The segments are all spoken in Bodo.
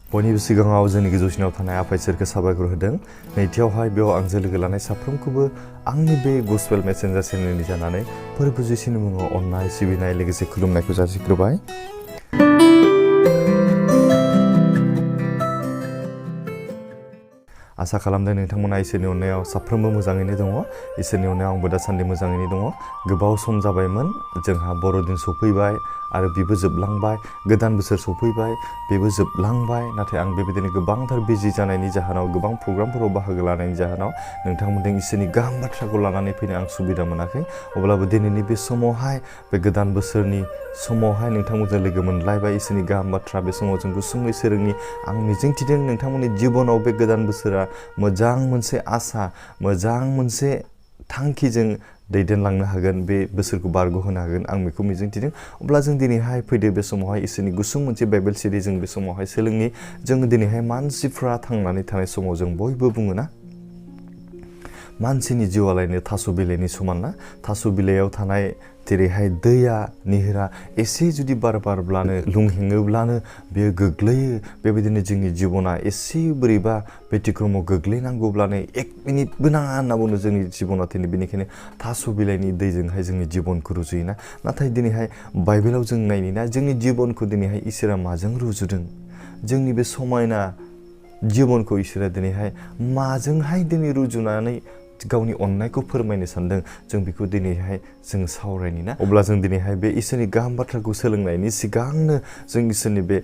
बयनिबो सिगाङाव जोंनि गोजौसिनाव थानाय आफा इसोरखौ साबायखर होदों। नैथियावहाय बेयाव आंजों लोगो लानाय साफ्रोमखौबो आंनि बे गस्पेल मेसेन्जार चेनेलनि जानानै फोरबो जिसुनि मुङाव अननाय सिबिनाय लोगोसे खुलुमनायखौ जासिग्रोबाय। आसा खालामदों नोंथांमोना इसोरनि अननायाव साफ्रोमबो मोजाङैनो दङ। इसोरनि अननायाव आंबो दासान्दि मोजाङैनो दङ। गोबाव सम जाबायमोन जोंहा बर'दिन सफैबाय आरो बेबो जोबलांबाय, गोदान बोसोर सफैबाय बेबो जोबलांबाय। नाथाय आं बेबायदिनो गोबांथार बिजि जानायनि जाहोनाव गोबां प्रग्रामफोराव बाहागो लानायनि जाहोनाव नोंथांमोनजों इसोरनि गाहाम बाथ्राखौ लानानै फैनो आं सुबिदा मोनाखै। अब्लाबो दिनैनि बे समावहाय बे गोदान बोसोरनि समावहाय नोंथांमोनजों लोगो मोनलायबाय। इसोरनि गाहाम बाथ्रा बे समाव जों गुसुङै सोलोंनि। आं मिजिंथिदों नोंथांमोननि जिबनाव बे गोदान बोसोरा मोजां मोनसे आसा, मोजां मोनसे थांखिजों दैदेनलांनो हागोन, बे बोसोरखौ बारग'होनो हागोन, आं बेखौ मिजिंथिदों। अब्ला जों दिनैहाय फैदो बे समावहाय इसोरनि गुसुं मोनसे बाइबेल सिरि जों बे समावहाय सोलोंनि। जों दिनैहाय मानसिफ्रा थांनानै थानाय समाव जों बयबो बुङोना, मानसिनि जिउआलायनो थास' बिलाइनि समान ना। थास' बिलाइयाव थानाय जेरैहाय दैया निहिरा एसे जुदि बार बारब्लानो लुंहेङोब्लानो बेयो गोग्लैयो। बेबायदिनो जोंनि जिबना एसे बोरैबा बेतिक्रमाव गोग्लैनांगौब्लानो 1 मिनिटबो नाङा होनना बुङो जोंनि जिबना। बेनिखायनो थास' बिलाइनि दैजोंहाय जोंनि जिबनखौ रुजुयोना। नाथाय दिनैहाय बाइबेलाव जों नायनिना जोंनि जिबनखौ दिनैहाय इसोरा माजों रुजुदों, जोंनि बे समायना जिबनखौ इसोरा दिनैहाय माजोंहाय दिनै रुजुनानै गावनि अननायखौ फोरमायनो सानदों, जों बेखौ दिनैहाय जों सावरायनि ना। अब्ला जों दिनैहाय बे इसोरनि गाहाम बाथ्राखौ सोलोंनायनि सिगांनो जों इसोरनि बे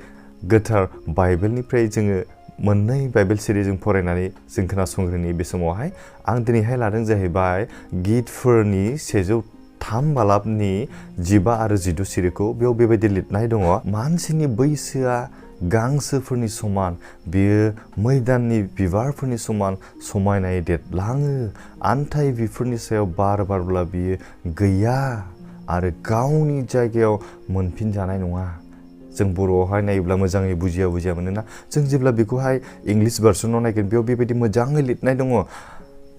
गोथार बाइबेलनिफ्राय जोङो मोननै बाइबेल सिरिजों फरायनानै जों खोनासंग्रोनि। बे समावहाय आं दिनैहाय लादों जाहैबाय गितफोरनि 103 बालाबनि 15 आरो 16 सिरिखौ। बेयाव बेबायदि लिरनाय दङ, मानसिनि बैसोआ गांसोफोरनि समान, बियो मैदाननि बिबारफोरनि समान समायनायै देरलाङो। आन्थाय बिफोरनि सायाव बार बारब्ला बियो गैया आरो गावनि जायगायाव मोनफिनजानाय नङा। जों बर'आवहाय नायोब्ला मोजाङै बुजिया मोनोना। जों जेब्ला बेखौहाय इंलिश भार्सनाव नायगोन बेयाव बेबायदि मोजाङै लिरनाय दङ,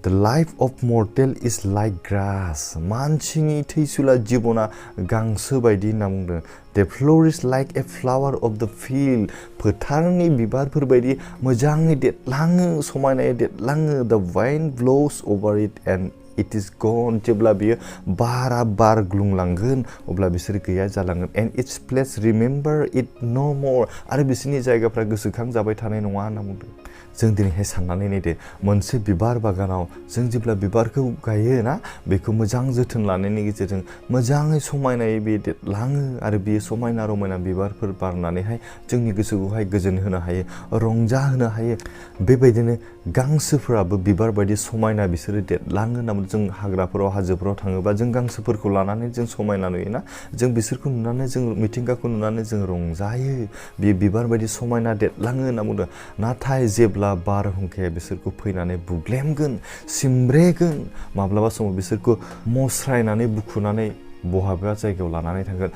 The life of mortal is like grass. मानसिनि थैसुला जिबना गांसो बायदि होनना बुंदों। They flourish like a flower of the field. फोथारनि बिबारफोर बायदि मोजाङै देरलाङो, समायनायै देरलाङो। The wind blows over it and it is gone. जेब्ला बियो बारा बारग्लुंलांगोन अब्ला बिसोर गैया जालांगोन। And its place remember it no more. आरो बिसोरनि जायगाफ्रा गोसोखां जाबाय थानाय नङा होनना बुंदों। जों दिनैहाय साननानै नायदो, मोनसे बिबार बागानाव जों जेब्ला बिबारखौ गायो ना, बेखौ मोजां जोथोन लानायनि गेजेरजों मोजाङै समायनायै बे देरलाङो आरो बेयो समायना रमायना बिबारफोर बारनानैहाय जोंनि गोसोखौहाय गोजोन होनो हायो, रंजाहोनो हायो। बेबायदिनो गांसोफोराबो बिबार बायदि समायना बिसोरो देरलाङो होनना जों हाग्राफोराव हाजोफोराव थाङोबा जों गांसोफोरखौ लानानै जों समायना नुयोना। जों बिसोरखौ नुनानै जों मिथिंगाखौ नुनानै जों रंजायो, बे बिबार बायदि समायना देरलाङो होनना बुंदों। नाथाय जेब्ला बारहुंखाया बिसोरखौ फैनानै बुग्लेमगोन, सिमब्रेगोन, माब्लाबा समाव बिसोरखौ मस्रायनानै बुखुनानै बहाबा जायगायाव लानानै थांगोन,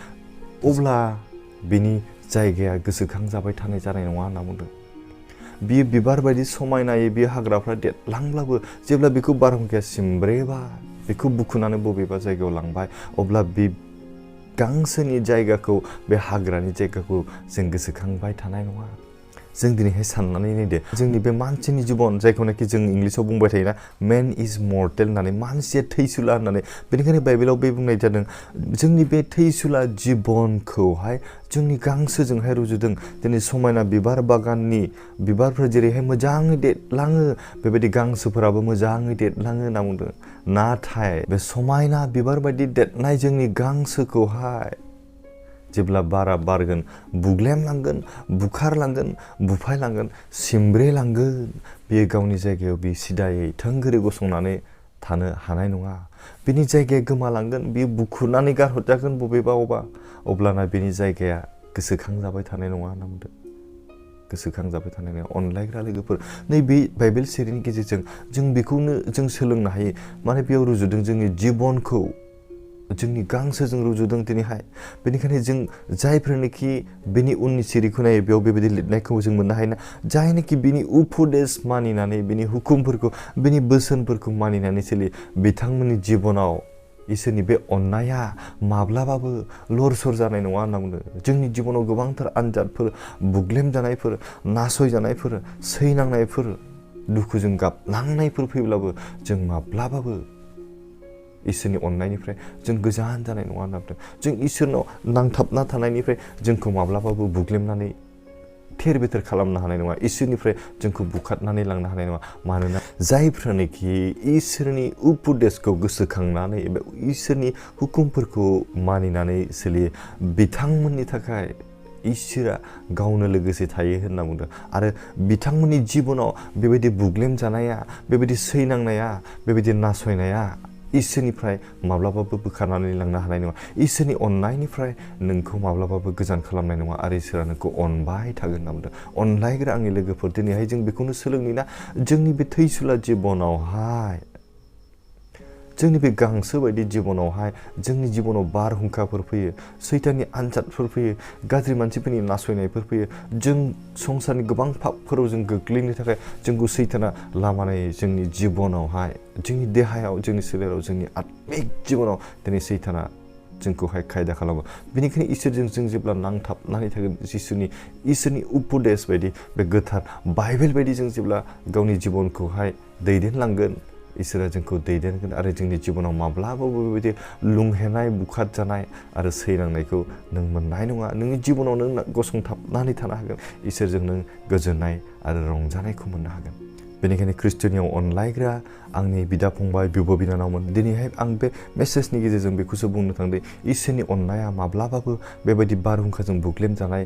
अब्ला बिनि जायगाया गोसोखां जाबाय थानाय जानाय नङा होनना बुंदों। बियो बिबार बायदि समायनायै बे हाग्राफ्रा देरलांब्लाबो जेब्ला बेखौ बारहुंखाया सिमब्रेबा, बेखौ बुखुनानै बबेबा जायगायाव लांबाय, अब्ला बे गांसोनि जायगाखौ, बे हाग्रानि जायगाखौ जों गोसोखांबाय थानाय नङा। जों दिनैहाय साननानै नायदो, जोंनि बे मानसिनि जिबन, जायखौनाखि जों इंलिसाव बुंबाय थायोना, मेन इज मर्टेल होननानै, मानसिया थैसुला होननानै। बेनिखायनो बाइबेलाव बे बुंनाय जादों, जोंनि बे थैसुला जिबनखौहाय जोंनि गांसोजोंहाय रुजुदों। दिनै समायना बिबार बागाननि बिबारफोरा जेरैहाय मोजाङै देरलाङो, बेबायदि गांसोफोराबो मोजाङै देरलाङो होनना बुंदों। नाथाय बे समायना बिबार बायदि देरनाय जोंनि गांसोखौहाय जेब्ला बारा बारगोन, बुग्लेमलांगोन, बुखारलांगोन, बुफायलांगोन, सिमब्रेलांगोन, बेयो गावनि जायगायाव बे सिदायै थोंगोरै गसंनानै थानो हानाय नङा। बिनि जायगाया गोमालांगोन, बेयो बुखुनानै गारहरजागोन बबेबा, अब्लाना बिनि जायगाया गोसोखांजाबाय थानाय नङा होनना बुंदों। गोसोखांजाबाय थानाय नङा। अनलायग्रा लोगोफोर, नैबे बाइबेल सिरिनि गेजेरजों जों बेखौनो जों सोलोंनो हायो। माने बेयाव रुजुदों जोंनि जिबनखौ जोंनि गांसोजों रुजुदों दिनैहाय। बेनिखायनो जों जायफोरनोखि बेनि उननि सिरिखौ नायो, बेयाव बेबायदि लिरनायखौ जों मोननो हायोना, जायनोखि बिनि उपदेश मानिनानै, बिनि हुकुमफोरखौ, बिनि बोसोनफोरखौ मानिनानै सोलियो, बिथांमोननि जिबनाव इसोरनि बे अननाया माब्लाबाबो लर-सर जानाय नङा होनना बुंदों। जोंनि जिबनाव गोबांथार आनजादफोर, बुग्लेम जानायफोर, नासय जानायफोर, सैनांनायफोर, दुखुजों गाबनांनायफोर फैब्लाबो जों माब्लाबाबो इसोरनि अननायनिफ्राय जों गोजान जानाय नङा होनना बुंदों। जों इसोरनाव नांथाबना थानायनिफ्राय जोंखौ माब्लाबाबो बुग्लेमनानै थेर-बेथेर खालामनो हानाय नङा। इसोरनिफ्राय जोंखौ बुखारनानै लांनो हानाय नङा। मानोना जायफ्रानोखि इसोरनि उपदेशखौ गोसोखांनानै एबा इसोरनि हुकुमफोरखौ मानिनानै सोलियो बिथांमोननि थाखाय इसोरा गावनो लोगोसे थायो होनना बुंदों। आरो बिथांमोननि जिबनाव बेबायदि बुग्लेम जानाया, बेबायदि सैनांनाया, बेबायदि नासयनाया इसोरनिफ्राय माब्लाबाबो बोखारनानै लांनो हानाय नङा। इसोरनि अननायनिफ्राय नोंखौ माब्लाबाबो गोजान खालामनाय नङा आरो इसोरा नोंखौ अनबाय थागोन होनना बुंदों। अनलायग्रा आंनि लोगोफोर, दिनैहाय जों बेखौनो सोलोंनि ना, जोंनि बे थैसुला जिबनावहाय, जोंनि बे गांसो बायदि जिबनावहाय जोंनि जिबनाव बारहुंखाफोर फैयो, सैताननि आनजादफोर फैयो, गाज्रि मानसिफोरनि नासयनायफोर फैयो। जों संसारनि गोबां पापफोराव जों गोग्लैनो थाखाय जोंखौ सैताना लामा नायो। जोंनि जिबनावहाय, जोंनि देहायाव, जोंनि सोलेराव, जोंनि आत्मिक जिबनाव दिनै सैताना जोंखौहाय खायदा खालामो। बेनिखायनो इसोरजों जों जेब्ला नांथाबनानै थागोन, इसोरनि उपदेश बायदि, बे गोथार बाइबेल बायदि जों जेब्ला गावनि जिबनखौहाय दैदेनलांगोन, इसोरा जोंखौ दैदेनगोन आरो जोंनि जिबनाव माब्लाबाबो बेबायदि लुंहेनाय, बुखारजानाय आरो सैनांनायखौ नों मोननाय नङा। नोंनि जिबनाव नों गसंथाबनानै थानो हागोन। इसोरजों नों गोजोननाय आरो रंजानायखौ मोननो हागोन। बेनिखायनो खृष्टनियाव अनलायग्रा आंनि बिदा फंबाय, बिब' बिनानावमोन, दिनैहाय आं बे मेसेजनि गेजेरजों बेखौसो बुंनो थांदों। इसोरनि अननाया माब्लाबाबो बेबायदि बारहुंखाजों बुग्लेम जानाय,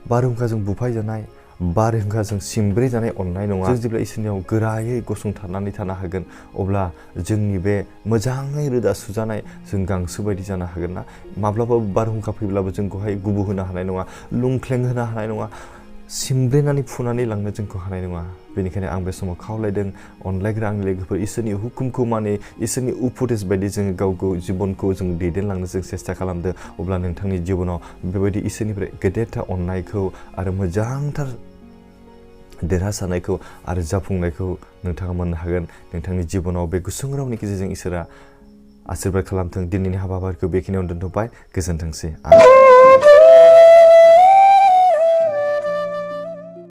बारहुंखाजों बुफाय जानाय, बारहुंखाजों सिमब्रे जानाय अननाय नङा। जों जेब्ला इसोरनियाव गोरायै गसंथानानै थानो हागोन, अब्ला जोंनि बे मोजाङै रोदा सुजानाय जों गांसो बायदि जानो हागोन ना। माब्लाबाबो बारहुंखा फैब्लाबो जोंखौहाय गुबु होनो हानाय नङा, लुंख्लें होनो हानाय नङा, सिमब्रेनानै फुनानै लांनो जोंखौ हानाय नङा। बेनिखायनो आं बे समाव खावलायदों, अनलायग्रा आंनि लोगोफोर, इसोरनि हुकुमखौ माने, इसोरनि उपदेश बायदि जोङो गावखौ जिबनखौ जों दैदेनलांनो जों सेस्था खालामदो। अब्ला नोंथांनि जिबनाव बेबायदि इसोरनिफ्राय गेदेरथार अननायखौ आरो मोजांथार देरहासारनायखौ आरो जाफुंनायखौ नोंथाङा मोननो हागोन। नोंथांनि जिबनाव बे गुसुं रावनि गेजेरजों इसोरा आशीर्बाद खालामथों। दिनैनि हाबाफारिखौ बेखिनियावनो दोनथ'बाय। गोजोनथोंसै।